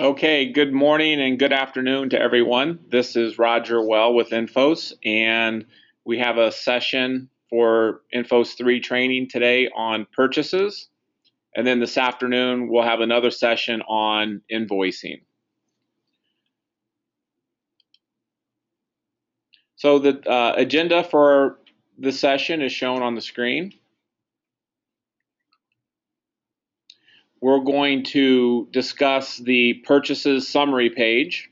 Okay, good morning and good afternoon to everyone. This is Roger Well with Infos, and we have a session for Infos 3 training today on purchases. And then this afternoon, we'll have another session on invoicing. So the agenda for the session is shown on the screen. We're going to discuss the purchases summary page.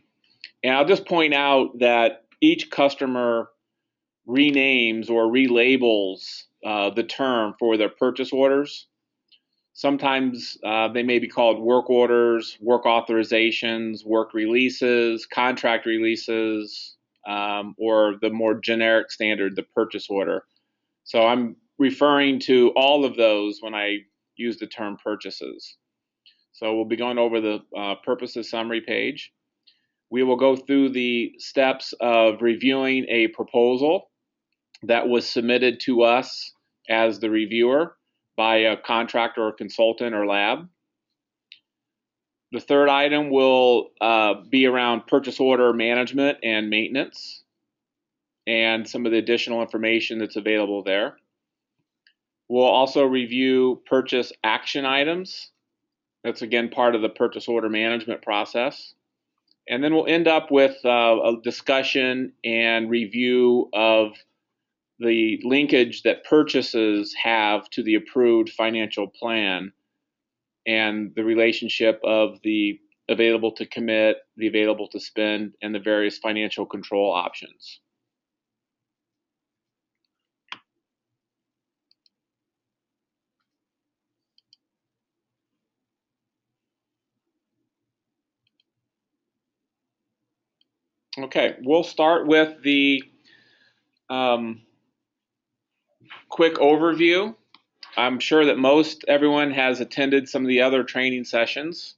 And I'll just point out that each customer renames or relabels the term for their purchase orders. Sometimes they may be called work orders, work authorizations, work releases, contract releases, or the more generic standard, the purchase order. So I'm referring to all of those when I use the term purchases. So we'll be going over the purposes summary page. We will go through the steps of reviewing a proposal that was submitted to us as the reviewer by a contractor or consultant or lab. The third item will be around purchase order management and maintenance and some of the additional information that's available there. We'll also review purchase action items. That's again part of the purchase order management process. And then we'll end up with a discussion and review of the linkage that purchases have to the approved financial plan and the relationship of the available to commit, the available to spend, and the various financial control options. Okay, we'll start with the quick overview. I'm sure that everyone has attended some of the other training sessions,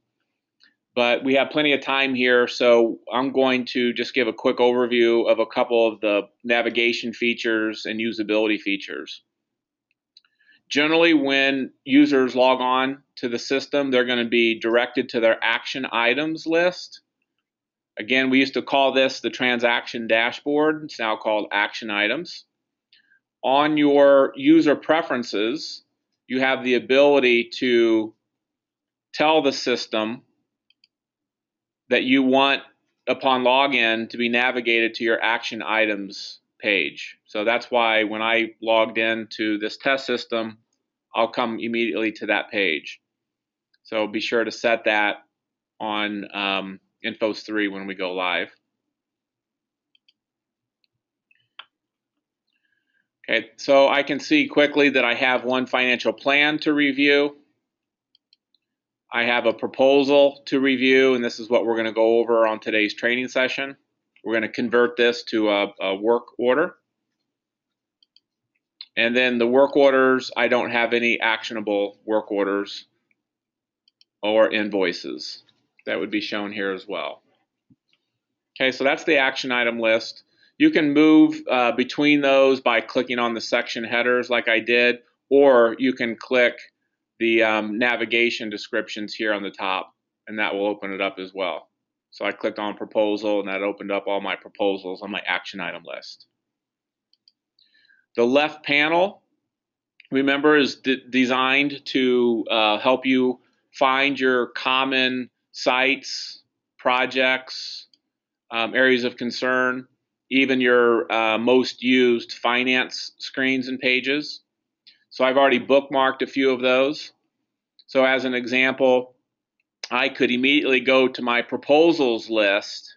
but we have plenty of time here, so I'm going to just give a quick overview of a couple of the navigation features and usability features. Generally, when users log on to the system, they're going to be directed to their action items list. Again, we used to call this the transaction dashboard. It's now called action items. On your user preferences, you have the ability to tell the system that you want, upon login, to be navigated to your action items page. So that's why when I logged into this test system, I'll come immediately to that page. So be sure to set that on Infos 3 when we go live. Okay, so I can see quickly that I have one financial plan to review. I have a proposal to review, and this is what we're going to go over on today's training session. We're going to convert this to a work order. And then the work orders, I don't have any actionable work orders or invoices. That would be shown here as well. Okay, so that's the action item list. You can move between those by clicking on the section headers like I did, or you can click the navigation descriptions here on the top, and that will open it up as well. So I clicked on proposal, and that opened up all my proposals on my action item list. The left panel, remember, is designed to help you find your common sites, projects, areas of concern, even your most used finance screens and pages. So I've already bookmarked a few of those. So as an example, I could immediately go to my proposals list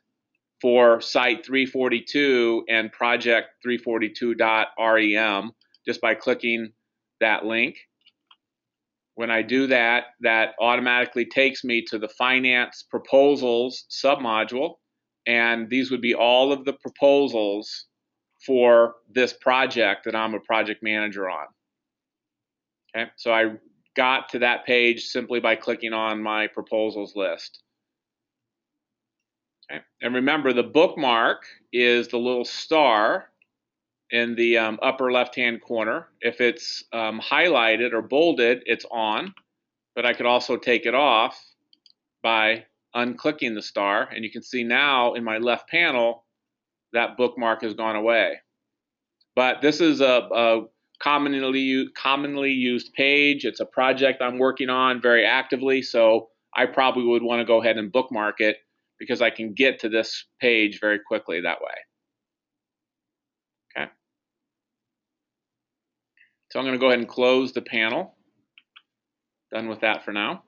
for Site 342 and Project 342.rem just by clicking that link. When I do that, that automatically takes me to the Finance Proposals submodule, and these would be all of the proposals for this project that I'm a project manager on. Okay, so I got to that page simply by clicking on my proposals list. Okay, and remember, the bookmark is the little star in the upper left-hand corner. If it's highlighted or bolded, it's on, but I could also take it off by unclicking the star, and you can see now in my left panel that bookmark has gone away. But this is a commonly used page. It's a project I'm working on very actively, so I probably would want to go ahead and bookmark it because I can get to this page very quickly that way. Okay. So I'm going to go ahead and close the panel. Done with that for now.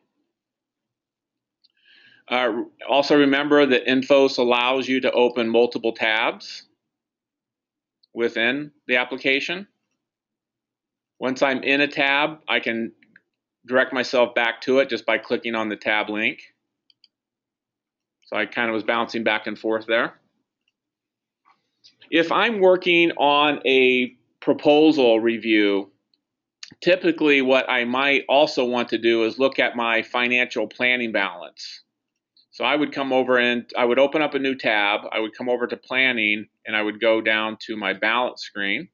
Also remember that Infos allows you to open multiple tabs within the application. Once I'm in a tab, I can direct myself back to it just by clicking on the tab link. So I kind of was bouncing back and forth there. If I'm working on a proposal review, typically what I might also want to do is look at my financial planning balance. So I would come over and I would open up a new tab, I would come over to planning, and I would go down to my balance screen.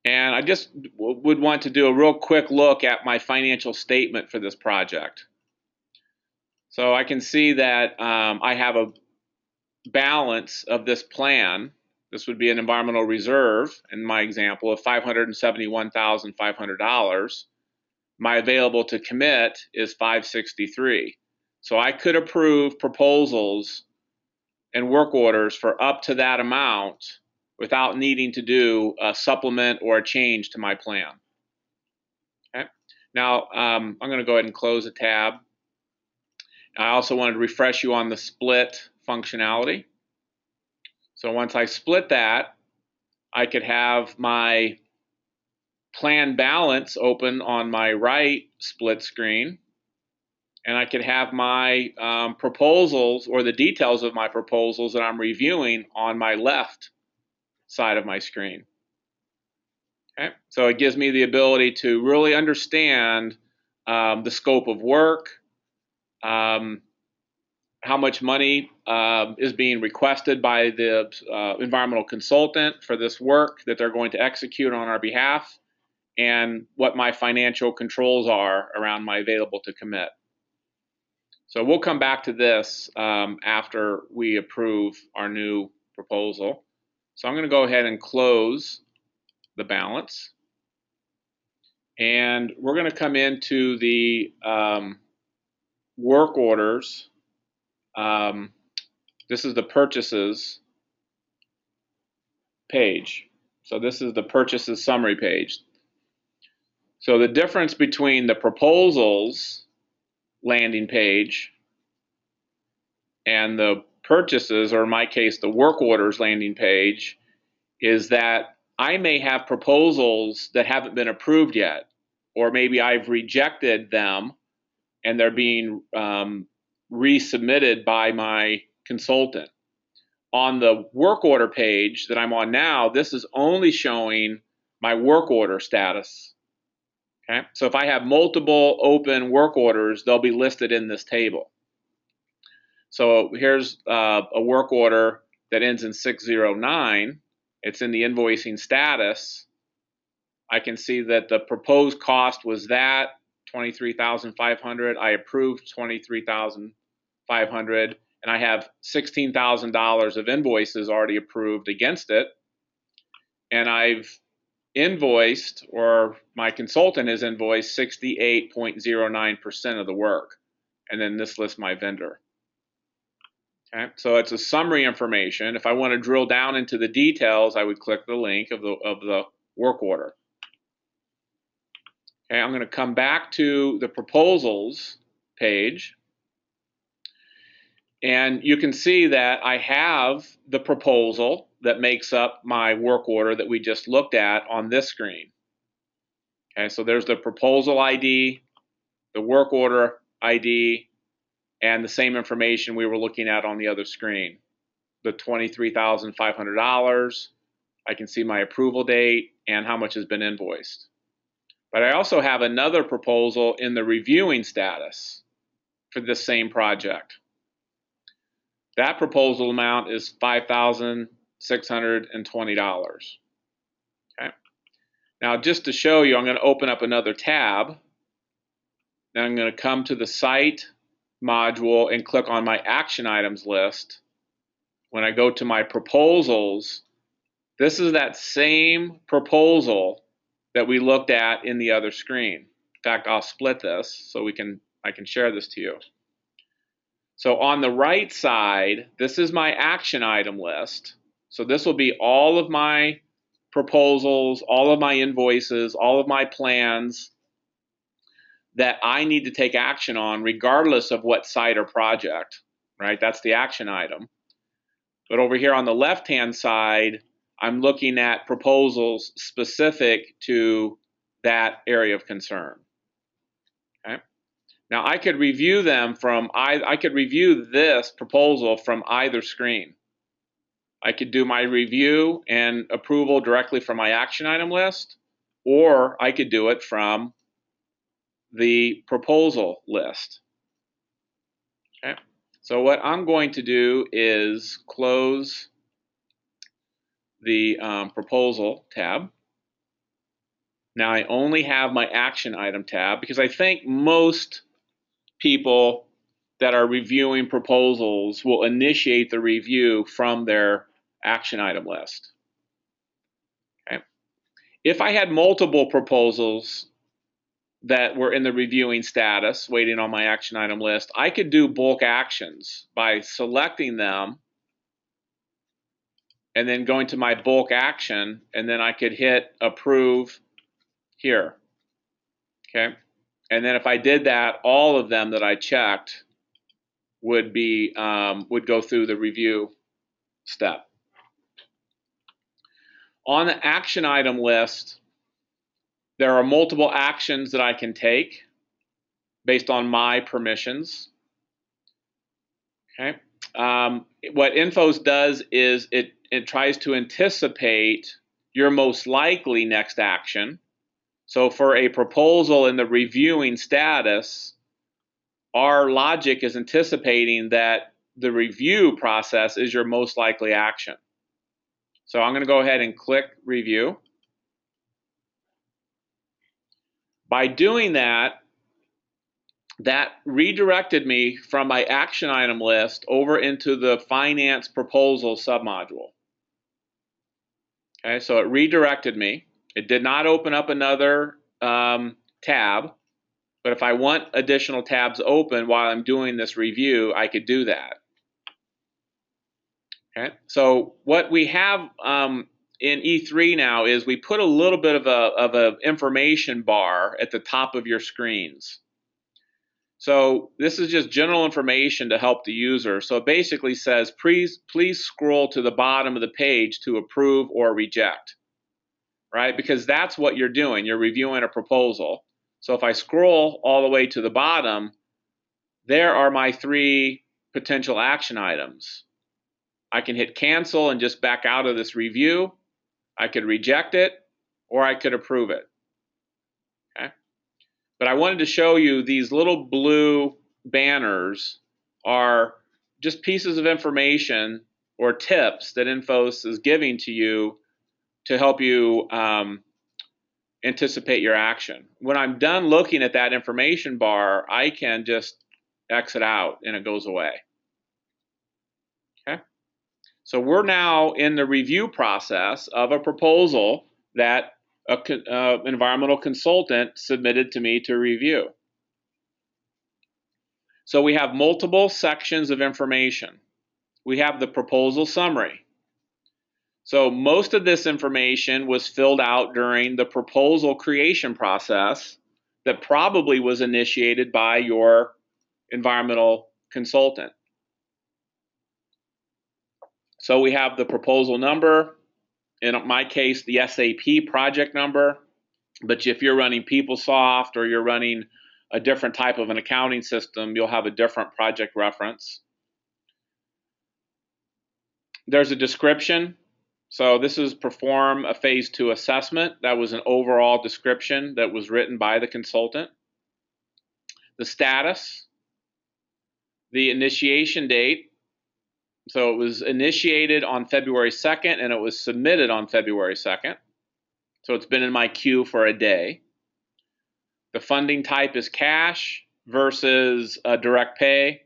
And I just would want to do a real quick look at my financial statement for this project. So I can see that I have a balance of this plan. This would be an environmental reserve in my example of $571,500. My available to commit is $563. So I could approve proposals and work orders for up to that amount without needing to do a supplement or a change to my plan. Okay. Now I'm going to go ahead and close a tab. I also wanted to refresh you on the split functionality. So once I split that, I could have my plan balance open on my right split screen, and I could have my proposals or the details of my proposals that I'm reviewing on my left side of my screen. Okay, so it gives me the ability to really understand the scope of work, how much money is being requested by the environmental consultant for this work that they're going to execute on our behalf, and what my financial controls are around my available to commit. So we'll come back to this after we approve our new proposal. So I'm going to go ahead and close the balance. And we're going to come into the work orders. This is the purchases page. So this is the purchases summary page. So the difference between the proposals landing page and the purchases, or in my case, the work orders landing page, is that I may have proposals that haven't been approved yet, or maybe I've rejected them and they're being resubmitted by my consultant. On the work order page that I'm on now, this is only showing my work order status. Okay, so if I have multiple open work orders, they'll be listed in this table. So here's a work order that ends in 609. It's in the invoicing status. I can see that the proposed cost was that $23,500. I approved $23,500, and I have $16,000 of invoices already approved against it. And I've invoiced, or my consultant has invoiced 68.09% of the work. And then this lists my vendor. Okay, so it's a summary information. If I want to drill down into the details, I would click the link of the work order. Okay, I'm going to come back to the proposals page, and you can see that I have the proposal that makes up my work order that we just looked at on this screen. Okay, so there's the proposal ID, the work order ID, and the same information we were looking at on the other screen. The $23,500, I can see my approval date and how much has been invoiced. But I also have another proposal in the reviewing status for this same project. That proposal amount is $5,620. Okay. Now, just to show you, I'm going to open up another tab. Then I'm going to come to the site module and click on my action items list, when I go to my proposals, this is that same proposal that we looked at in the other screen. In fact, I'll split this so I can share this to you. So on the right side, this is my action item list. So this will be all of my proposals, all of my invoices, all of my plans that I need to take action on regardless of what site or project, right? That's the action item. But over here on the left-hand side, I'm looking at proposals specific to that area of concern. Okay. Now I could review them from, I could review this proposal from either screen. I could do my review and approval directly from my action item list, or I could do it from the proposal list. Okay. So what I'm going to do is close the proposal tab. Now I only have my action item tab because I think most people that are reviewing proposals will initiate the review from their action item list. Okay. If I had multiple proposals that were in the reviewing status, waiting on my action item list, I could do bulk actions by selecting them and then going to my bulk action, and then I could hit approve here. Okay. And then if I did that, all of them that I checked would go through the review step. On the action item list, there are multiple actions that I can take based on my permissions. Okay. What Infos does is it tries to anticipate your most likely next action. So for a proposal in the reviewing status, our logic is anticipating that the review process is your most likely action. So I'm going to go ahead and click review. By doing that, that redirected me from my action item list over into the finance proposal submodule. Okay, so it redirected me. It did not open up another tab, but if I want additional tabs open while I'm doing this review, I could do that. Okay, so what we have in E3 now is we put a little bit of a information bar at the top of your screens. So this is just general information to help the user. So it basically says, please scroll to the bottom of the page to approve or reject, right? Because that's what you're doing. You're reviewing a proposal. So if I scroll all the way to the bottom, there are my 3 potential action items. I can hit cancel and just back out of this review. I could reject it, or I could approve it. Okay. But I wanted to show you these little blue banners are just pieces of information or tips that Infos is giving to you to help you anticipate your action. When I'm done looking at that information bar, I can just exit out and it goes away. Okay. So we're now in the review process of a proposal that an environmental consultant submitted to me to review. So we have multiple sections of information. We have the proposal summary. So most of this information was filled out during the proposal creation process that probably was initiated by your environmental consultant. So we have the proposal number, in my case, the SAP project number, but if you're running PeopleSoft or you're running a different type of an accounting system, you'll have a different project reference. There's a description. So this is perform a phase 2 assessment. That was an overall description that was written by the consultant. The status, the initiation date. So it was initiated on February 2nd and it was submitted on February 2nd. So it's been in my queue for a day. The funding type is cash. versus a direct pay.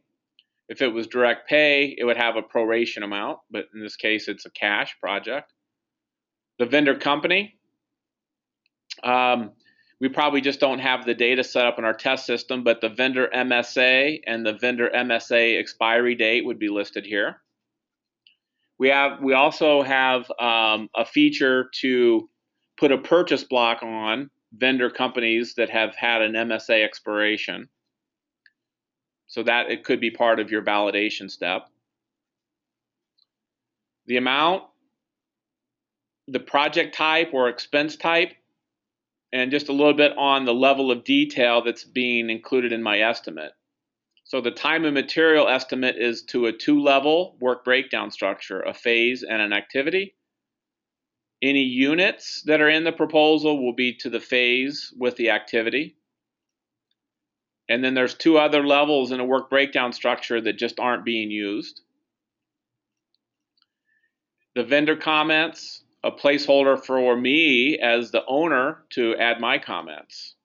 If it was direct pay, it would have a proration amount, but in this case, it's a cash project. The vendor company, we probably just don't have the data set up in our test system, but the vendor MSA and the vendor MSA expiry date would be listed here. We also have a feature to put a purchase block on vendor companies that have had an MSA expiration, so that it could be part of your validation step. The amount, the project type or expense type, and just a little bit on the level of detail that's being included in my estimate. So the time and material estimate is to a 2-level work breakdown structure, a phase and an activity. Any units that are in the proposal will be to the phase with the activity. And then there's 2 other levels in a work breakdown structure that just aren't being used. The vendor comments, a placeholder for me as the owner to add my comments.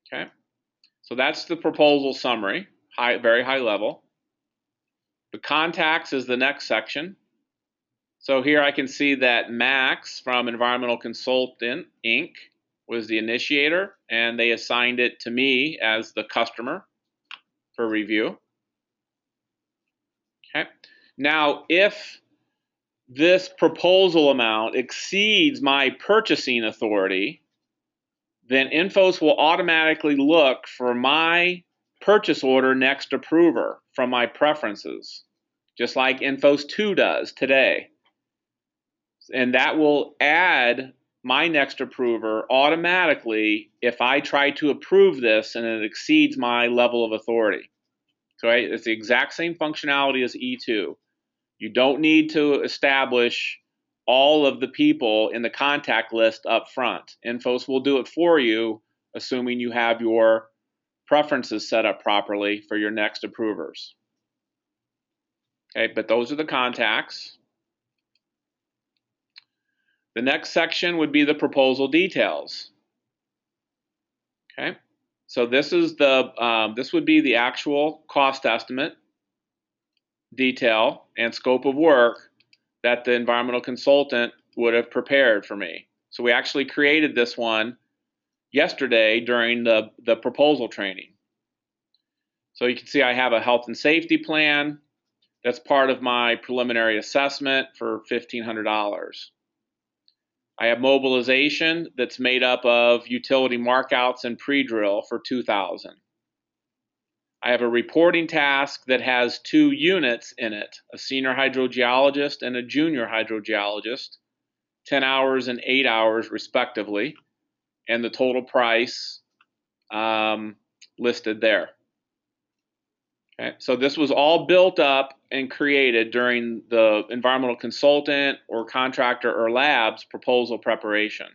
Okay, so that's the proposal summary, very high level. The contacts is the next section. So here I can see that Max from Environmental Consultant Inc. was the initiator, and they assigned it to me as the customer for review. Okay, now if this proposal amount exceeds my purchasing authority, then Infos will automatically look for my purchase order next approver from my preferences, just like Infos 2 does today. And that will add my next approver automatically if I try to approve this and it exceeds my level of authority. So it's the exact same functionality as E2. You don't need to establish all of the people in the contact list up front. Infos will do it for you, assuming you have your preferences set up properly for your next approvers. Okay, but those are the contacts. The next section would be the proposal details. Okay, so this is this would be the actual cost estimate, detail, and scope of work that the environmental consultant would have prepared for me. So we actually created this one yesterday during the proposal training. So you can see I have a health and safety plan that's part of my preliminary assessment for $1,500. I have mobilization that's made up of utility markouts and pre-drill for $2,000. I have a reporting task that has 2 units in it, a senior hydrogeologist and a junior hydrogeologist, 10 hours and 8 hours respectively, and the total price listed there. Okay, so this was all built up and created during the environmental consultant or contractor or lab's proposal preparation.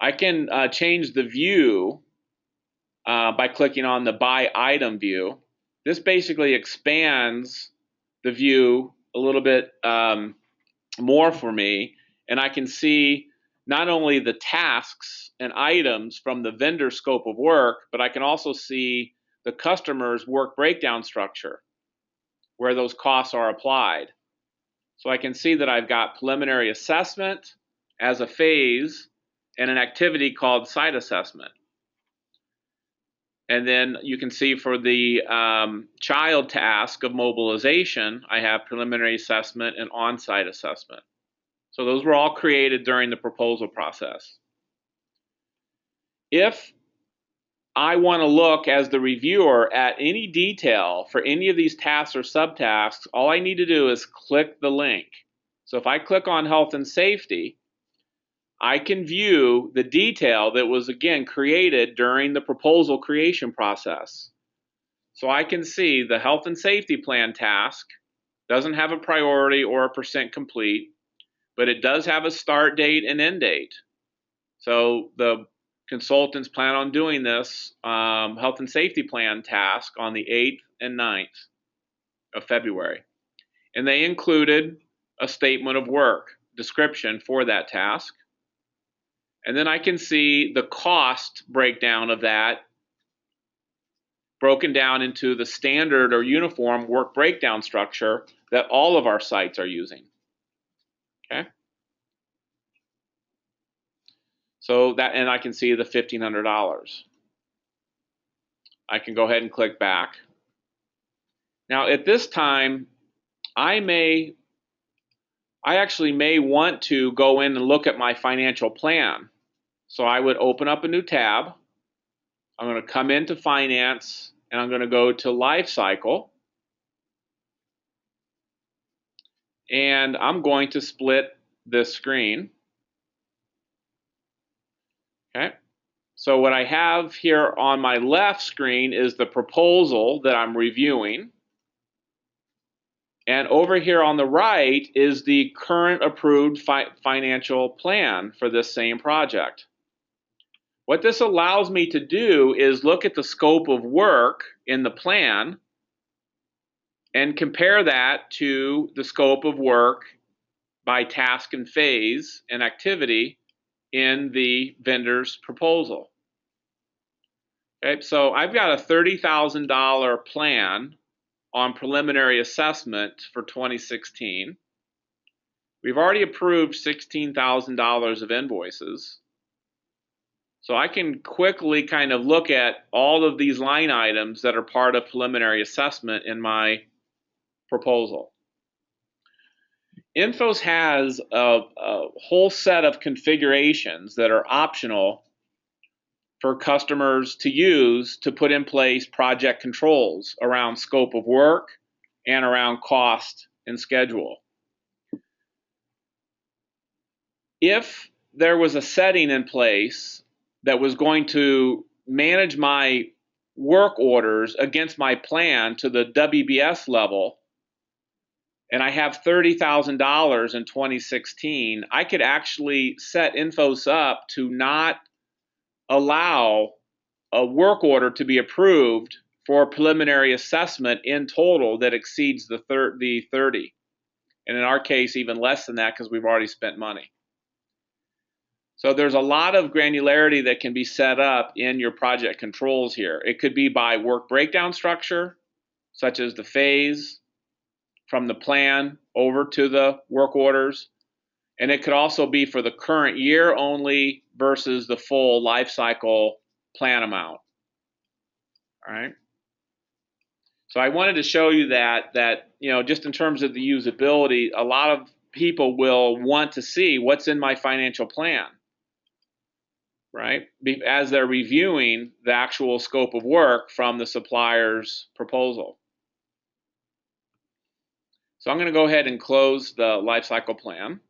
I can change the view by clicking on the by item view. This basically expands the view a little bit more for me, and I can see not only the tasks and items from the vendor scope of work, but I can also see the customer's work breakdown structure where those costs are applied. So I can see that I've got preliminary assessment as a phase and an activity called site assessment. And then you can see for the child task of mobilization, I have preliminary assessment and on-site assessment. So those were all created during the proposal process. If I want to look as the reviewer at any detail for any of these tasks or subtasks, all I need to do is click the link. So if I click on health and safety, I can view the detail that was, again, created during the proposal creation process. So I can see the health and safety plan task doesn't have a priority or a percent complete, but it does have a start date and end date. So the consultants plan on doing this health and safety plan task on the 8th and 9th of February. And they included a statement of work description for that task. And then I can see the cost breakdown of that broken down into the standard or uniform work breakdown structure that all of our sites are using. Okay. So that, and I can see the $1,500. I can go ahead and click back. Now at this time, I actually may want to go in and look at my financial plan. So I would open up a new tab. I'm going to come into finance and I'm going to go to life cycle. And I'm going to split this screen. Okay. So what I have here on my left screen is the proposal that I'm reviewing. And over here on the right is the current approved financial plan for this same project. What this allows me to do is look at the scope of work in the plan and compare that to the scope of work by task and phase and activity in the vendor's proposal. Okay, so I've got a $30,000 plan on preliminary assessment for 2016. We've already approved $16,000 of invoices. So I can quickly kind of look at all of these line items that are part of preliminary assessment in my proposal. Infos has a whole set of configurations that are optional for customers to use to put in place project controls around scope of work and around cost and schedule. If there was a setting in place that was going to manage my work orders against my plan to the WBS level, and I have $30,000 in 2016, I could actually set Infos up to not allow a work order to be approved for a preliminary assessment in total that exceeds the 30. And in our case, even less than that because we've already spent money. So there's a lot of granularity that can be set up in your project controls here. It could be by work breakdown structure, such as the phase from the plan over to the work orders. And it could also be for the current year only versus the full life cycle plan amount. All right. So I wanted to show you that just in terms of the usability, a lot of people will want to see what's in my financial plan, right? As they're reviewing the actual scope of work from the supplier's proposal. So I'm going to go ahead and close the life cycle plan.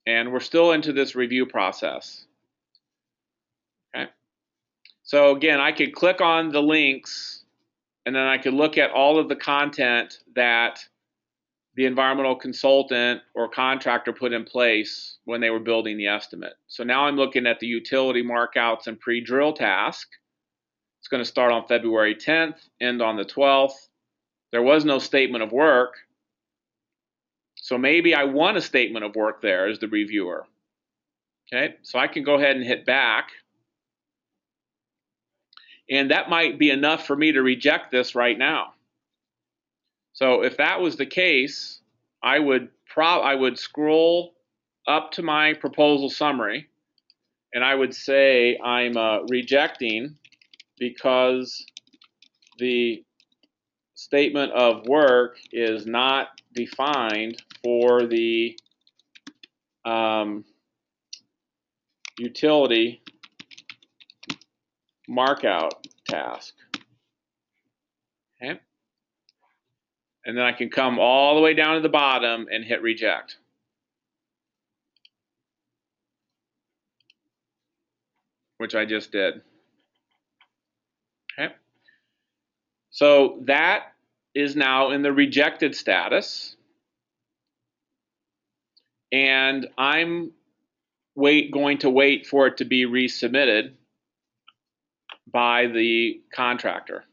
And we're still into this review process. Okay. So again, I could click on the links and then I could look at all of the content that the environmental consultant or contractor put in place when they were building the estimate. So now I'm looking at the utility markouts and pre-drill task. It's going to start on February 10th, end on the 12th. There was no statement of work. So maybe I want a statement of work there as the reviewer. Okay, so I can go ahead and hit back. And that might be enough for me to reject this right now. So if that was the case, I would scroll up to my proposal summary and I would say I'm rejecting because the statement of work is not defined for the utility markout task. Okay. And then I can come all the way down to the bottom and hit reject. Which I just did. Okay. So that is now in the rejected status. And I'm going to wait for it to be resubmitted by the contractor.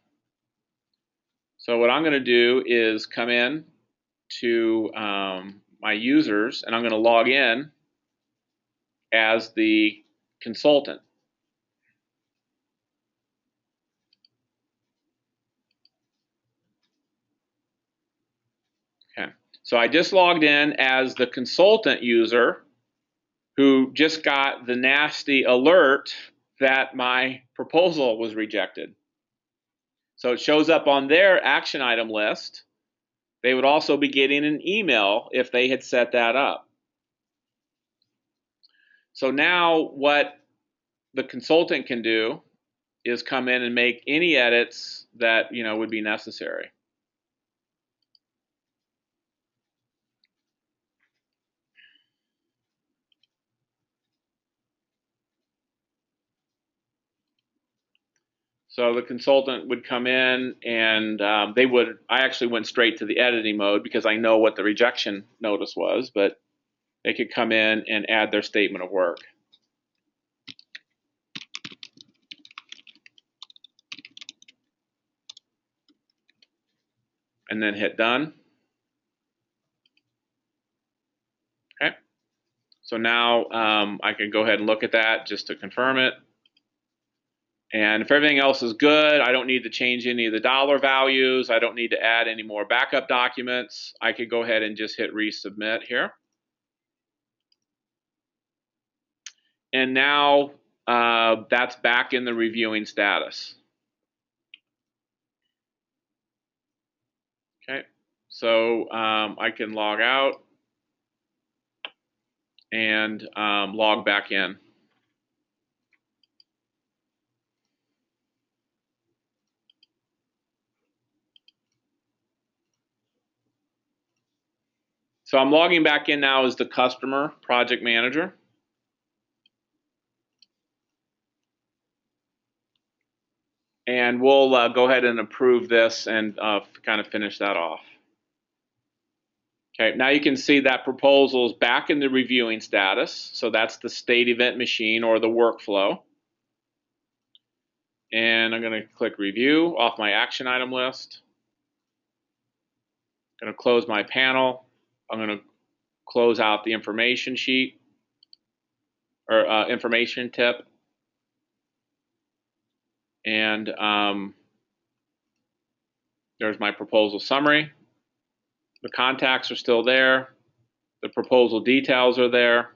So what I'm going to do is come in to my users and I'm going to log in as the consultant. So I just logged in as the consultant user who just got the nasty alert that my proposal was rejected. So it shows up on their action item list. They would also be getting an email if they had set that up. So now what the consultant can do is come in and make any edits that would be necessary. So the consultant would come in and I actually went straight to the editing mode because I know what the rejection notice was, but they could come in and add their statement of work. And then hit done. Okay. So now I can go ahead and look at that just to confirm it. And if everything else is good, I don't need to change any of the dollar values. I don't need to add any more backup documents. I could go ahead and just hit resubmit here. And now that's back in the reviewing status. Okay, so I can log out and log back in. So I'm logging back in now as the customer project manager. And we'll go ahead and approve this and kind of finish that off. Okay, now you can see that proposal is back in the reviewing status. So that's the state event machine or the workflow. And I'm going to click review off my action item list. I'm going to close my panel. I'm going to close out the information sheet or information tip. And there's my proposal summary. The contacts are still there. The proposal details are there.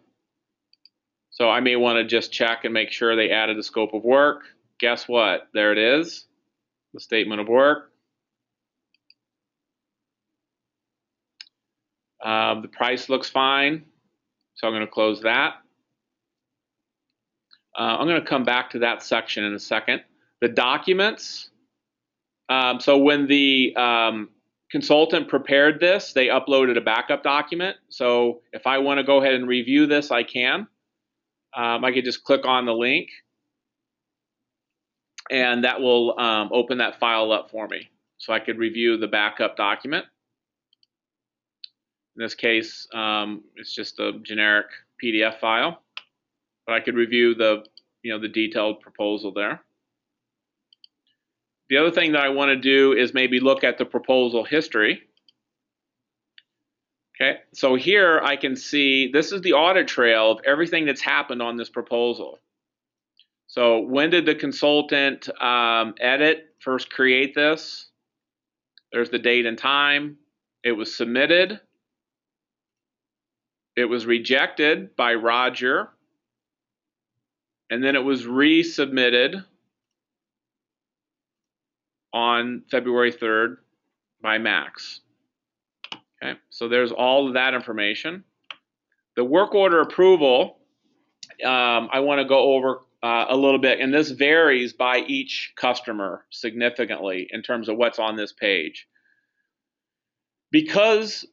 So I may want to just check and make sure they added the scope of work. Guess what? There it is, the statement of work. The price looks fine, so I'm going to close that. I'm going to come back to that section in a second. The documents. So when the consultant prepared this, they uploaded a backup document. So if I want to go ahead and review this, I can. I could just click on the link, and that will open that file up for me. So I could review the backup document. In this case, it's just a generic PDF file, but I could review the detailed proposal there. The other thing that I want to do is maybe look at the proposal history. Okay, so here I can see this is the audit trail of everything that's happened on this proposal. So when did the consultant first create this? There's the date and time. It was submitted. It was rejected by Roger. And then it was resubmitted on February 3rd by Max. Okay, so there's all of that information. The work order approval, I want to go over a little bit, and this varies by each customer significantly in terms of what's on this page. Because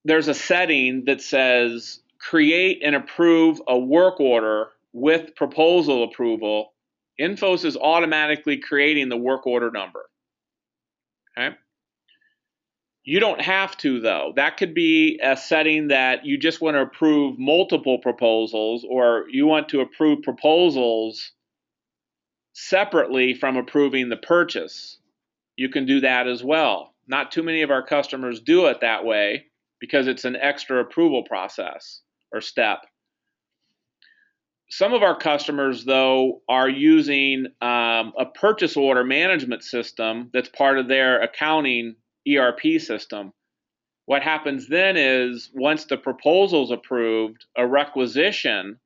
there's a setting that says create and approve a work order with proposal approval, Infos is automatically creating the work order number. Okay. You don't have to, though. That could be a setting that you just want to approve multiple proposals, or you want to approve proposals separately from approving the purchase. You can do that as well. Not too many of our customers do it that way because it's an extra approval process or step. Some of our customers, though, are using a purchase order management system that's part of their accounting ERP system. What happens then is once the proposal's approved, a requisition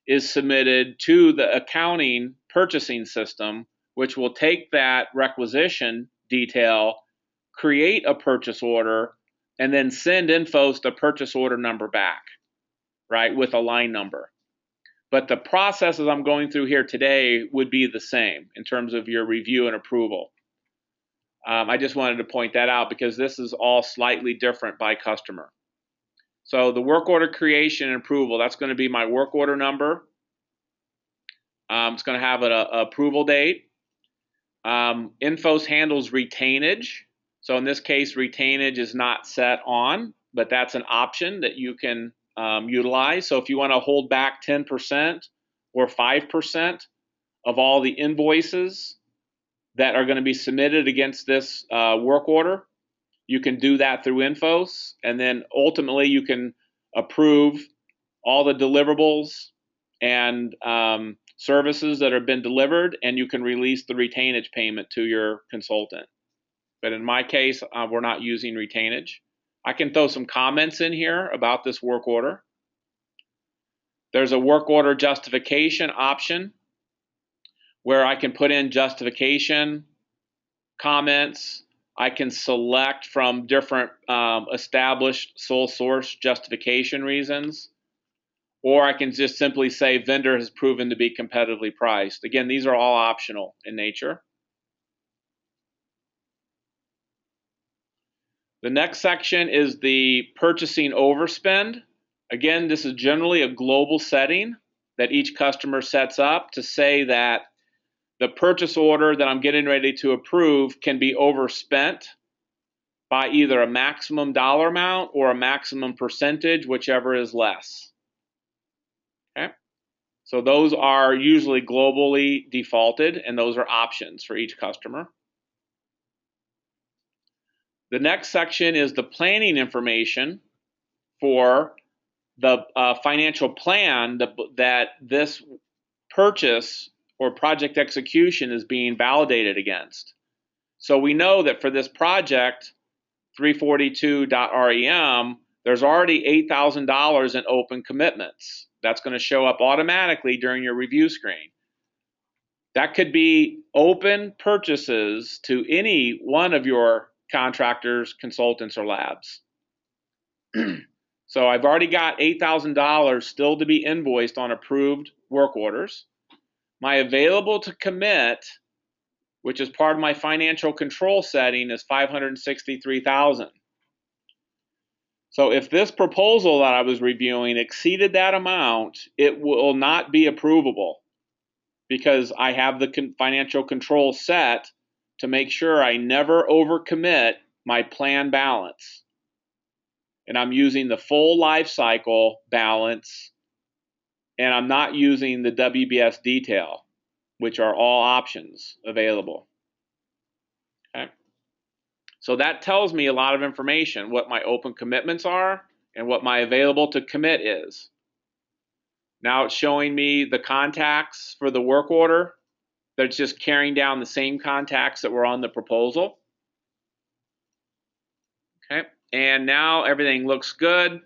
is submitted to the accounting purchasing system, which will take that requisition detail, create a purchase order, and then send Infos the purchase order number back, right, with a line number. But the processes I'm going through here today would be the same in terms of your review and approval. I just wanted to point that out because this is all slightly different by customer. So the work order creation and approval, that's going to be my work order number. It's going to have an approval date. Infos handles retainage. So in this case, retainage is not set on, but that's an option that you can utilize. So if you want to hold back 10% or 5% of all the invoices that are going to be submitted against this work order, you can do that through Infos. And then ultimately you can approve all the deliverables and services that have been delivered, and you can release the retainage payment to your consultant. But in my case, we're not using retainage. I can throw some comments in here about this work order. There's a work order justification option where I can put in justification comments. I can select from different established sole source justification reasons, or I can just simply say vendor has proven to be competitively priced. Again, these are all optional in nature. The next section is the purchasing overspend. Again, this is generally a global setting that each customer sets up to say that the purchase order that I'm getting ready to approve can be overspent by either a maximum dollar amount or a maximum percentage, whichever is less. Okay? So those are usually globally defaulted, and those are options for each customer. The next section is the planning information for the financial plan that this purchase or project execution is being validated against. So we know that for this project, 342.REM, there's already $8,000 in open commitments. That's going to show up automatically during your review screen. That could be open purchases to any one of your contractors, consultants, or labs. So I've already got $8,000 still to be invoiced on approved work orders. My available to commit, which is part of my financial control setting, is $563,000. So if this proposal that I was reviewing exceeded that amount, it will not be approvable because I have the financial control set to make sure I never overcommit my plan balance. And I'm using the full life cycle balance, and I'm not using the WBS detail, which are all options available. Okay. So that tells me a lot of information, what my open commitments are and what my available to commit is. Now it's showing me the contacts for the work order. That's just carrying down the same contacts that were on the proposal. Okay, and now everything looks good.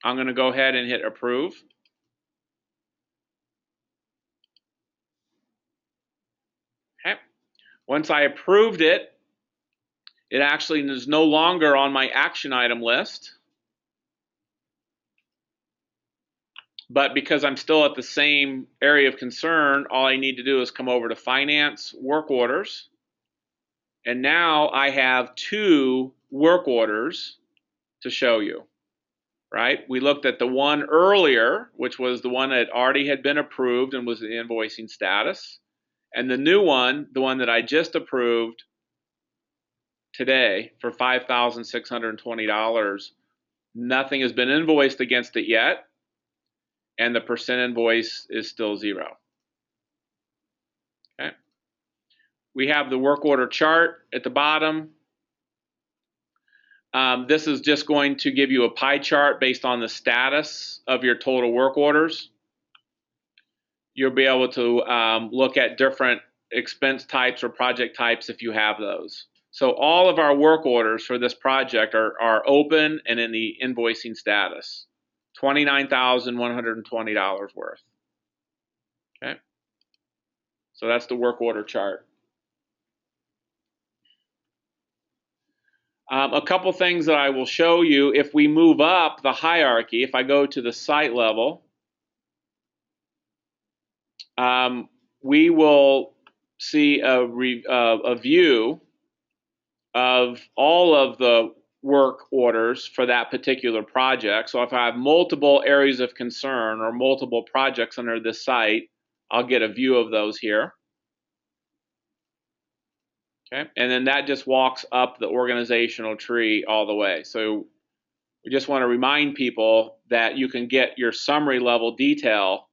I'm going to go ahead and hit approve. Okay, once I approved it, it actually is no longer on my action item list. But because I'm still at the same area of concern, all I need to do is come over to Finance Work Orders. And now I have 2 work orders to show you, right? We looked at the one earlier, which was the one that already had been approved and was the invoicing status. And the new one, the one that I just approved today for $5,620, nothing has been invoiced against it yet. And the percent invoice is still 0. Okay. We have the work order chart at the bottom. This is just going to give you a pie chart based on the status of your total work orders. You'll be able to look at different expense types or project types if you have those. So all of our work orders for this project are open and in the invoicing status. $29,120 worth. Okay. So that's the work order chart. A couple things that I will show you. If we move up the hierarchy, if I go to the site level, we will see a view of all of the work orders for that particular project. So if I have multiple areas of concern or multiple projects under this site, I'll get a view of those here. Okay, and then that just walks up the organizational tree all the way. So we just want to remind people that you can get your summary level detail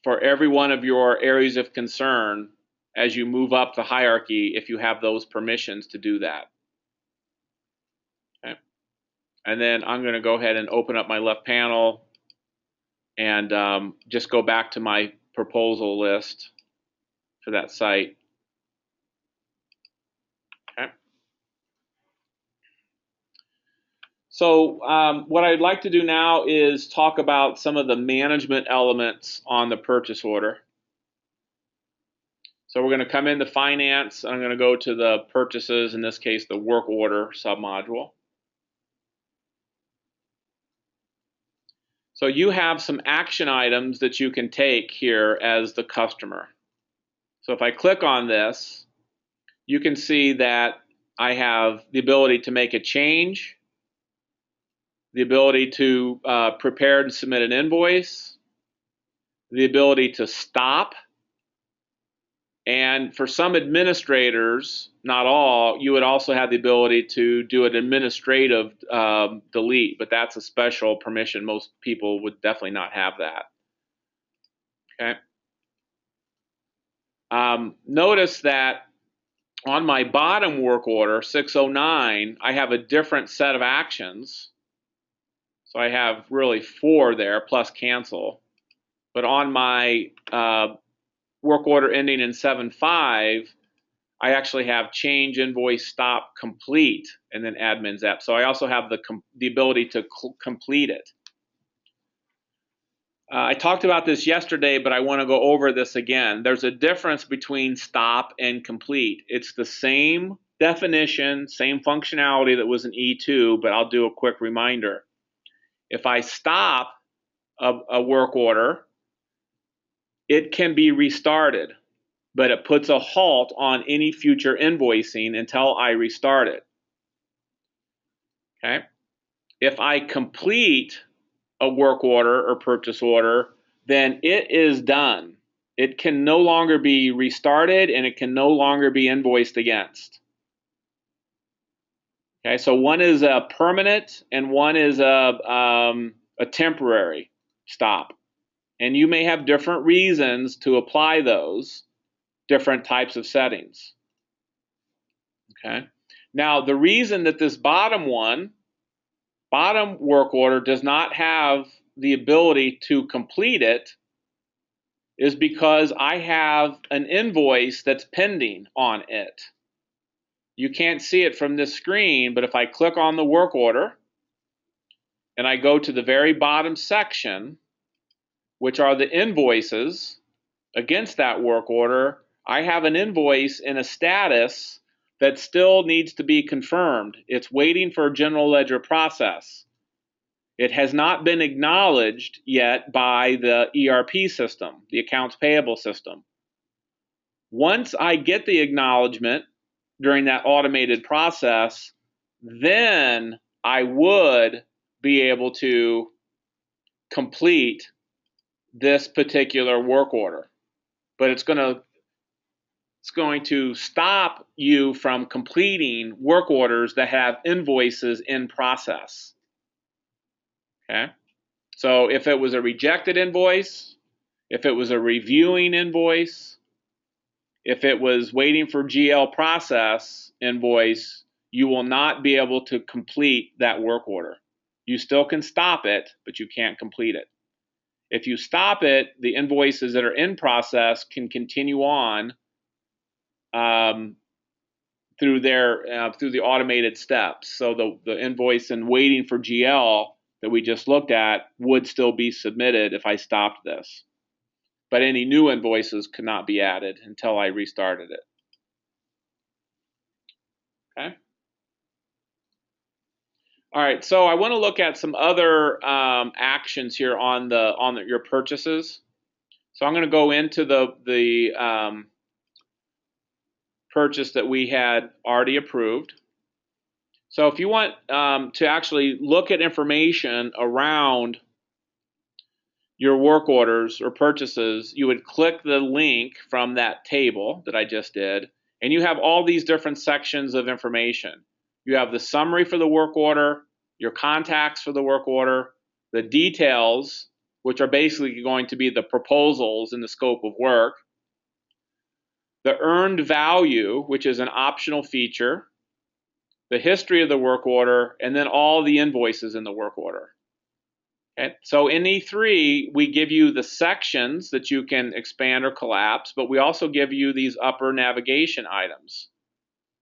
for every one of your areas of concern as you move up the hierarchy if you have those permissions to do that. Okay. And then I'm going to go ahead and open up my left panel and just go back to my proposal list for that site. Okay. So what I'd like to do now is talk about some of the management elements on the purchase order. So we're going to come into finance. I'm going to go to the purchases, in this case, the work order submodule. So you have some action items that you can take here as the customer. So if I click on this, you can see that I have the ability to make a change, the ability to prepare and submit an invoice, the ability to stop, and for some administrators, not all, you would also have the ability to do an administrative delete, but that's a special permission. Most people would definitely not have that. Okay. Notice that on my bottom work order, 609, I have a different set of actions. So I have really 4 there plus cancel. But on my work order ending in 7.5, I actually have change, invoice, stop, complete, and then admin's app. So I also have the ability to complete it. I talked about this yesterday, but I want to go over this again. There's a difference between stop and complete. It's the same definition, same functionality that was in E2, but I'll do a quick reminder. If I stop a work order, it can be restarted, but it puts a halt on any future invoicing until I restart it. Okay. If I complete a work order or purchase order, then it is done. It can no longer be restarted and it can no longer be invoiced against. Okay, so one is a permanent and one is a temporary stop. And you may have different reasons to apply those different types of settings. Okay. Now, the reason that this bottom work order does not have the ability to complete it is because I have an invoice that's pending on it. You can't see it from this screen, but if I click on the work order and I go to the very bottom section, which are the invoices against that work order, I have an invoice in a status that still needs to be confirmed. It's waiting for a general ledger process. It has not been acknowledged yet by the ERP system, the accounts payable system. Once I get the acknowledgement during that automated process, then I would be able to complete this particular work order. But it's going to stop you from completing work orders that have invoices in process. Okay. So if it was a rejected invoice, if it was a reviewing invoice, if it was waiting for GL process invoice, you will not be able to complete that work order. You still can stop it, but you can't complete it. If you stop it, the invoices that are in process can continue on through the automated steps. So the invoice and waiting for GL that we just looked at would still be submitted if I stopped this. But any new invoices could not be added until I restarted it. Okay. All right, so I want to look at some other actions here on your purchases. So I'm going to go into the purchase that we had already approved. So if you want to actually look at information around your work orders or purchases, you would click the link from that table that I just did, and you have all these different sections of information. You have the summary for the work order, your contacts for the work order, the details, which are basically going to be the proposals in the scope of work, the earned value, which is an optional feature, the history of the work order, and then all the invoices in the work order. Okay. So in E3, we give you the sections that you can expand or collapse, but we also give you these upper navigation items.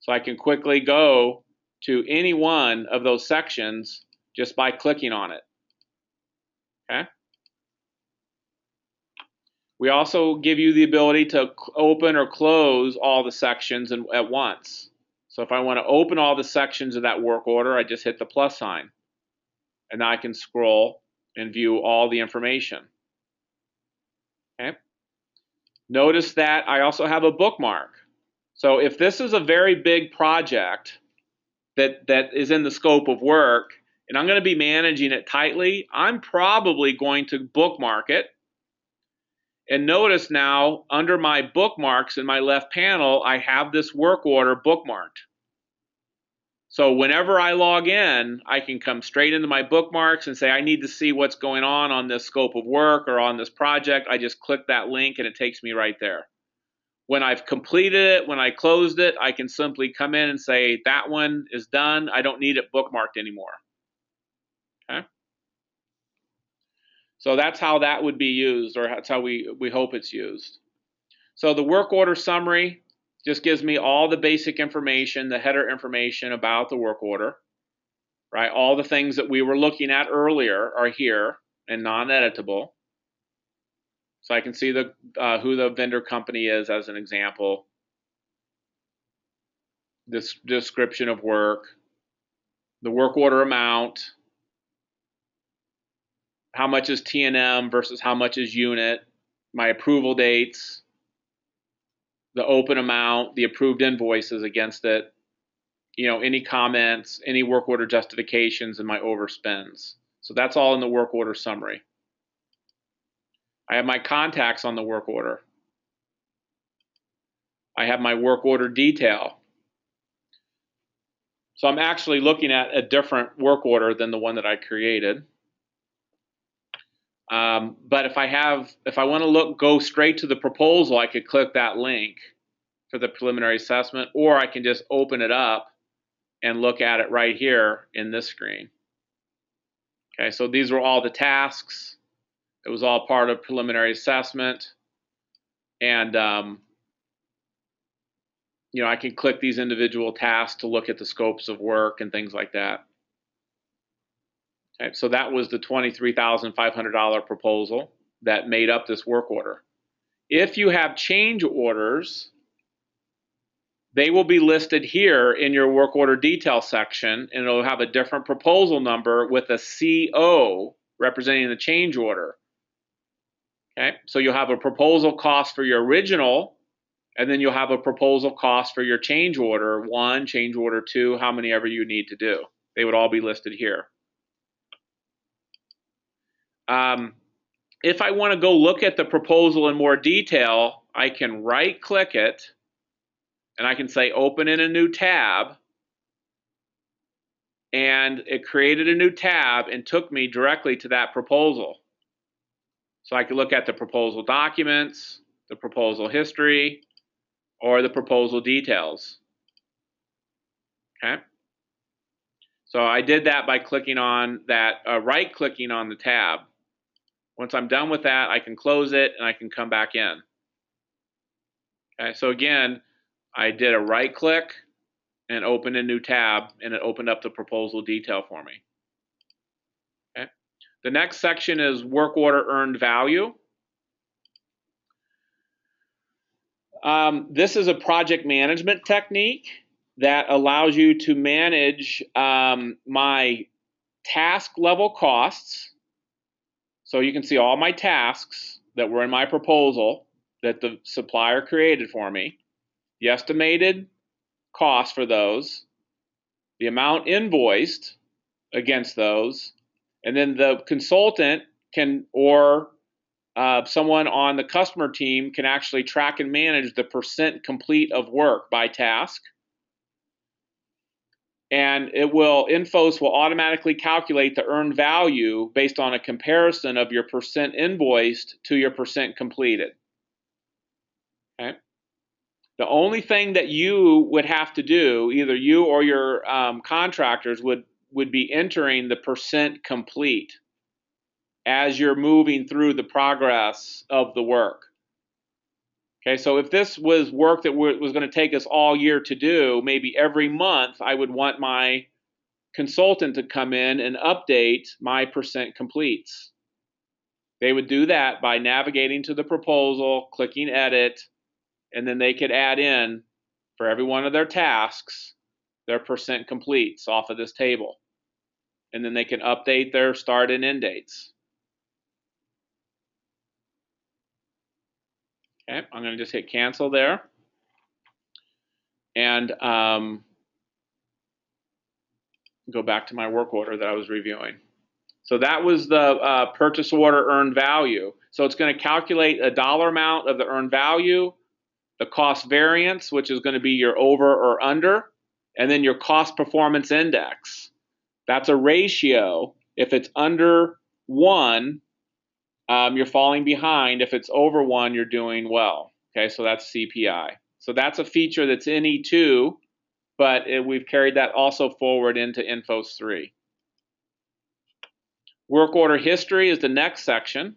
So I can quickly go to any one of those sections just by clicking on it. Okay. We also give you the ability to open or close all the sections at once. So if I want to open all the sections of that work order, I just hit the plus sign. And now I can scroll and view all the information. Okay. Notice that I also have a bookmark. So if this is a very big project that is in the scope of work, and I'm going to be managing it tightly, I'm probably going to bookmark it. And notice now, under my bookmarks in my left panel, I have this work order bookmarked. So whenever I log in, I can come straight into my bookmarks and say, I need to see what's going on this scope of work or on this project. I just click that link and it takes me right there. When I've completed it, when I closed it, I can simply come in and say, that one is done. I don't need it bookmarked anymore. Okay. So that's how that would be used, or that's how we hope it's used. So the work order summary just gives me all the basic information, the header information about the work order, right? All the things that we were looking at earlier are here and non-editable. So I can see who the vendor company is as an example, this description of work, the work order amount, how much is T&M versus how much is unit, my approval dates, the open amount, the approved invoices against it, any comments, any work order justifications, and my overspends. So that's all in the work order summary. I have my contacts on the work order. I have my work order detail. So I'm actually looking at a different work order than the one that I created. But if I want to go straight to the proposal, I could click that link for the preliminary assessment, or I can just open it up and look at it right here in this screen. Okay, so these were all the tasks. It was all part of preliminary assessment. And, I can click these individual tasks to look at the scopes of work and things like that. Okay, so that was the $23,500 proposal that made up this work order. If you have change orders, they will be listed here in your work order detail section, and it'll have a different proposal number with a CO representing the change order. Okay, so you'll have a proposal cost for your original, and then you'll have a proposal cost for your change order 1, change order 2, how many ever you need to do. They would all be listed here. If I want to go look at the proposal in more detail, I can right click it and I can say open in a new tab, and it created a new tab and took me directly to that proposal. So I could look at the proposal documents, the proposal history, or the proposal details. Okay. So I did that by clicking on that, right-clicking on the tab. Once I'm done with that, I can close it and I can come back in. Okay. So again, I did a right click and opened a new tab, and it opened up the proposal detail for me. Okay. The next section is work order earned value. This is a project management technique that allows you to manage my task level costs. So you can see all my tasks that were in my proposal that the supplier created for me, the estimated cost for those, the amount invoiced against those, and then the consultant can, or someone on the customer team can actually track and manage the percent complete of work by task. And Infos will automatically calculate the earned value based on a comparison of your percent invoiced to your percent completed. Okay. The only thing that you would have to do, either you or your contractors would be entering the percent complete as you're moving through the progress of the work. Okay, so if this was work that was going to take us all year to do, maybe every month I would want my consultant to come in and update my percent completes. They would do that by navigating to the proposal, clicking edit, and then they could add in for every one of their tasks their percent completes off of this table. And then they can update their start and end dates. Okay, I'm going to just hit cancel there. And go back to my work order that I was reviewing. So that was the purchase order earned value. So it's going to calculate a dollar amount of the earned value, the cost variance, which is going to be your over or under, and then your cost performance index. That's a ratio. If it's under 1, you're falling behind. If it's over 1, you're doing well. Okay, so that's CPI. So that's a feature that's in E2, but we've carried that also forward into Infos 3. Work order history is the next section.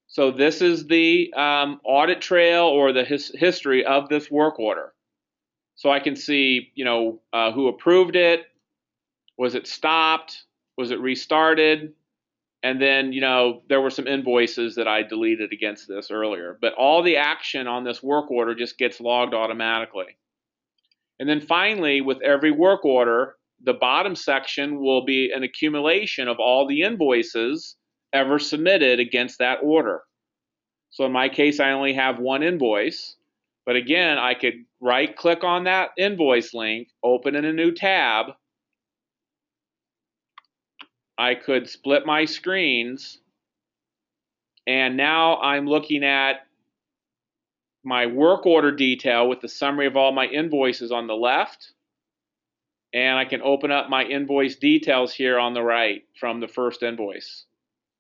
So this is the audit trail or the history of this work order. So I can see, who approved it, was it stopped, was it restarted, and then, there were some invoices that I deleted against this earlier. But all the action on this work order just gets logged automatically. And then finally, with every work order, the bottom section will be an accumulation of all the invoices ever submitted against that order. So in my case, I only have one invoice, but again, I could right click on that invoice link, open in a new tab. I could split my screens, and now I'm looking at my work order detail with the summary of all my invoices on the left. And I can open up my invoice details here on the right from the first invoice.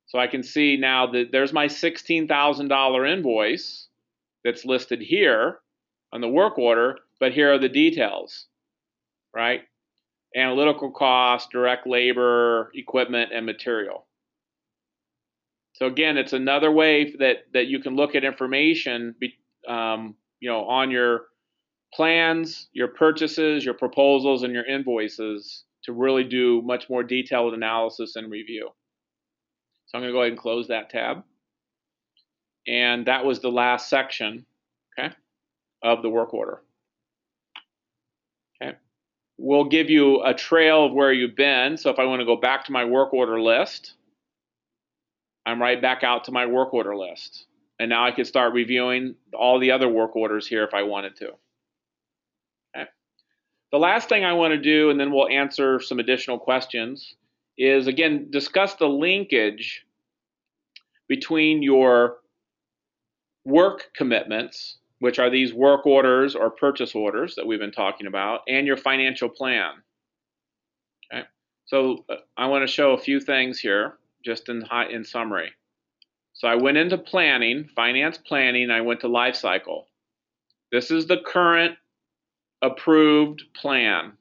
So I can see now that there's my $16,000 invoice that's listed here on the work order, but here are the details, right? Analytical cost, direct labor, equipment, and material. So again, it's another way that you can look at information, on your plans, your purchases, your proposals, and your invoices to really do much more detailed analysis and review. So I'm going to go ahead and close that tab. And that was the last section, okay, of the work order. Okay. We'll give you a trail of where you've been. So if I want to go back to my work order list, I'm right back out to my work order list. And now I can start reviewing all the other work orders here if I wanted to. Okay. The last thing I want to do, and then we'll answer some additional questions, is again discuss the linkage between your work commitments, which are these work orders or purchase orders that we've been talking about, and your financial plan. Okay, so I want to show a few things here, just in summary. So I went into planning, finance planning, I went to life cycle. This is the current approved plan,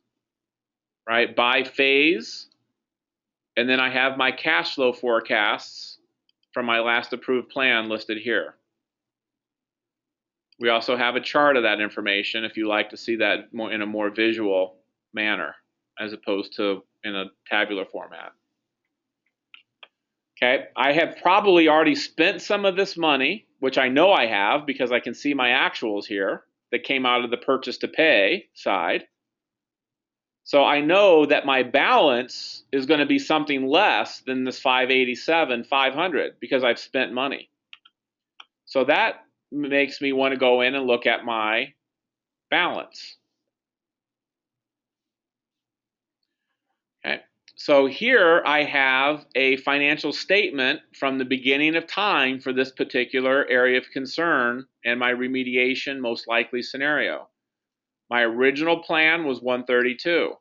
right, by phase. And then I have my cash flow forecasts from my last approved plan listed here. We also have a chart of that information if you like to see that more in a more visual manner as opposed to in a tabular format. Okay, I have probably already spent some of this money, which I know I have because I can see my actuals here that came out of the purchase to pay side. So I know that my balance is going to be something less than this 587, 500 because I've spent money. So that makes me want to go in and look at my balance. Okay. So here I have a financial statement from the beginning of time for this particular area of concern and my remediation most likely scenario. My original plan was 132.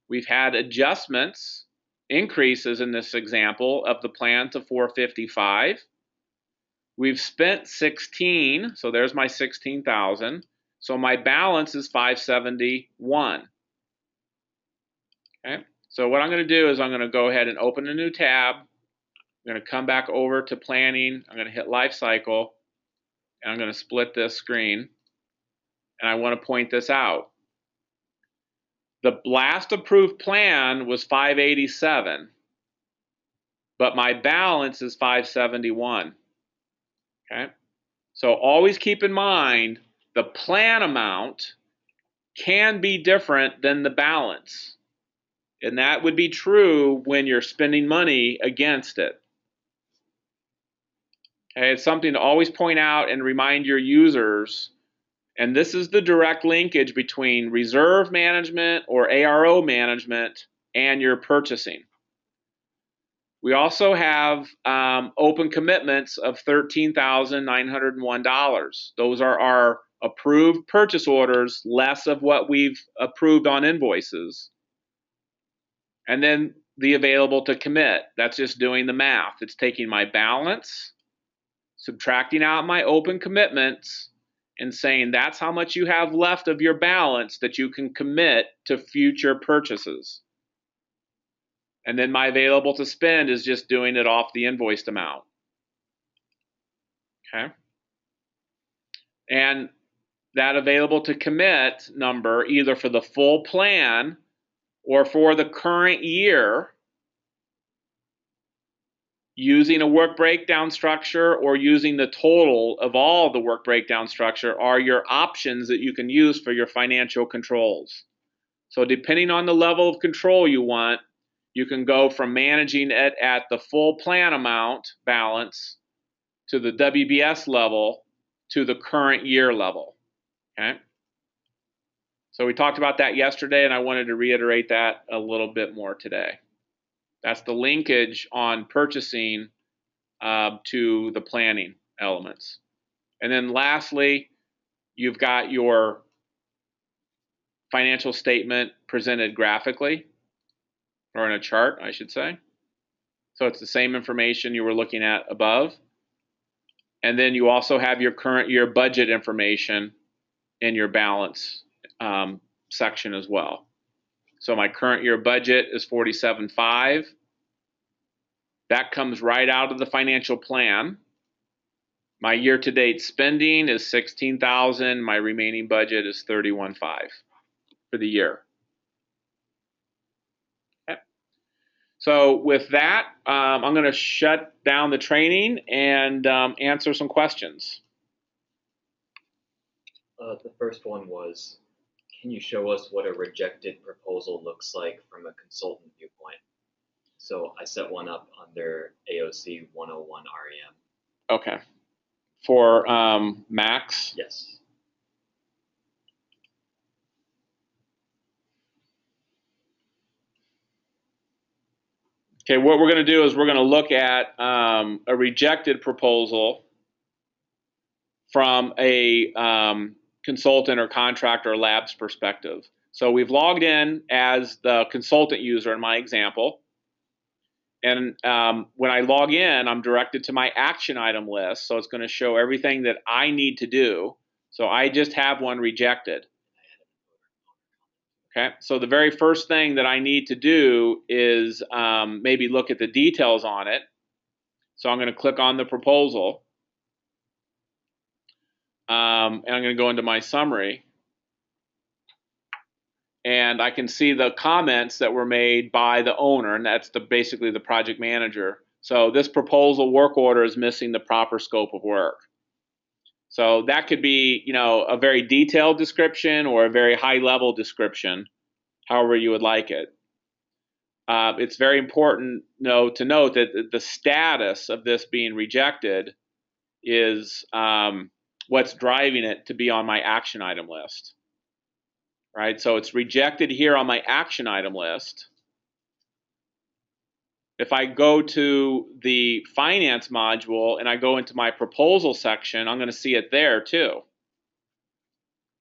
We've had adjustments, increases in this example of the plan to 455. We've spent 16, so there's my 16,000. So my balance is 571. Okay. So what I'm going to do is I'm going to go ahead and open a new tab. I'm going to come back over to planning. I'm going to hit life cycle, and I'm going to split this screen. And I want to point this out. The last approved plan was 587, but my balance is 571. Okay. So always keep in mind the plan amount can be different than the balance. And that would be true when you're spending money against it. Okay, it's something to always point out and remind your users. And this is the direct linkage between reserve management or ARO management and your purchasing. We also have open commitments of $13,901. Those are our approved purchase orders, less of what we've approved on invoices. And then the available to commit. That's just doing the math. It's taking my balance, subtracting out my open commitments, and saying that's how much you have left of your balance that you can commit to future purchases. And then my available to spend is just doing it off the invoiced amount. Okay. And that available to commit number, either for the full plan or for the current year, using a work breakdown structure or using the total of all the work breakdown structure, are your options that you can use for your financial controls. So depending on the level of control you want, you can go from managing it at the full plan amount balance to the WBS level to the current year level. Okay. So we talked about that yesterday, and I wanted to reiterate that a little bit more today. That's the linkage on purchasing to the planning elements. And then lastly, you've got your financial statement presented graphically, or in a chart, I should say. So it's the same information you were looking at above. And then you also have your current year budget information in your balance section as well. So my current year budget is 47.5. That comes right out of the financial plan. My year-to-date spending is 16,000. My remaining budget is 31.5 for the year. Okay. So with that, I'm going to shut down the training and answer some questions. The first one was, can you show us what a rejected proposal looks like from a consultant viewpoint? So I set one up under AOC 101 REM. Okay. For Max? Yes. Okay, what we're going to do is we're going to look at a rejected proposal from a consultant or contractor or lab's perspective. So we've logged in as the consultant user in my example. And when I log in, I'm directed to my action item list. So it's going to show everything that I need to do. So I just have one rejected. Okay, so the very first thing that I need to do is maybe look at the details on it. So I'm going to click on the proposal. And I'm going to go into my summary. And I can see the comments that were made by the owner, and that's basically the project manager. So this proposal work order is missing the proper scope of work. So that could be, a very detailed description or a very high-level description, however you would like it. It's very important, to note that the status of this being rejected is what's driving it to be on my action item list. Right, so it's rejected here on my action item list. If I go to the finance module and I go into my proposal section, I'm going to see it there too.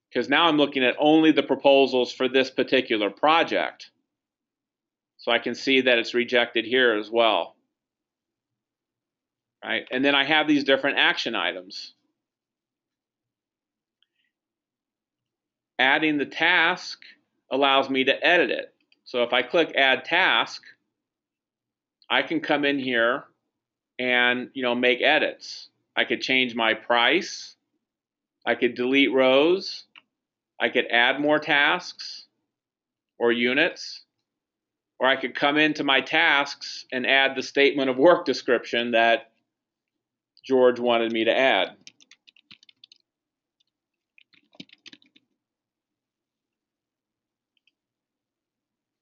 Because now I'm looking at only the proposals for this particular project. So I can see that it's rejected here as well. Right, and then I have these different action items. Adding the task allows me to edit it. So if I click Add Task, I can come in here and make edits. I could change my price. I could delete rows. I could add more tasks or units. Or I could come into my tasks and add the statement of work description that George wanted me to add.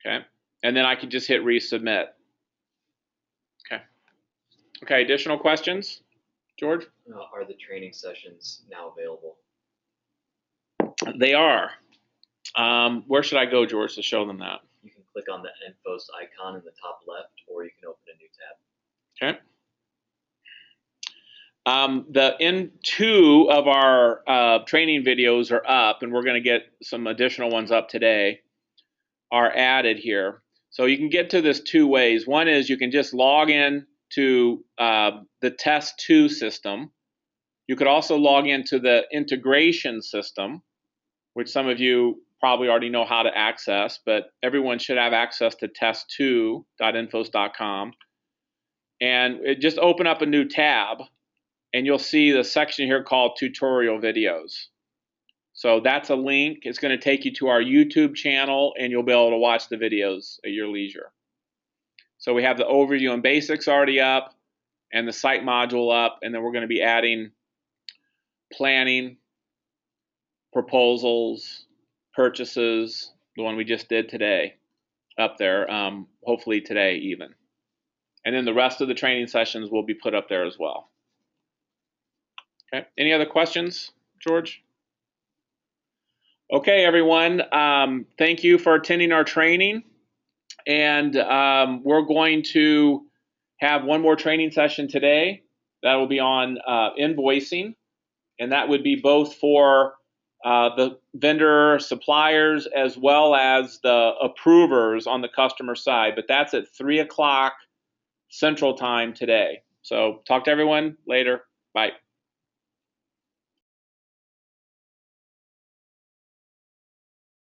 Okay, and then I can just hit resubmit. Okay, additional questions, George? Are the training sessions now available? They are. Where should I go, George, to show them that? You can click on the Enfos icon in the top left, or you can open a new tab. Okay. The two of our training videos are up, and we're going to get some additional ones up today, are added here. So you can get to this two ways. One is you can just log in to the Test 2 system. You could also log into the integration system, which some of you probably already know how to access, but everyone should have access to test2.enfos.com. And just open up a new tab, and you'll see the section here called Tutorial Videos. So that's a link. It's going to take you to our YouTube channel, and you'll be able to watch the videos at your leisure. So we have the overview and basics already up, and the site module up, and then we're going to be adding planning, proposals, purchases, the one we just did today, up there, hopefully today even. And then the rest of the training sessions will be put up there as well. Okay, any other questions, George? Okay, everyone, thank you for attending our training. And we're going to have one more training session today. That will be on invoicing, and that would be both for the vendor suppliers as well as the approvers on the customer side. But that's at 3 o'clock Central Time today. So talk to everyone later. Bye.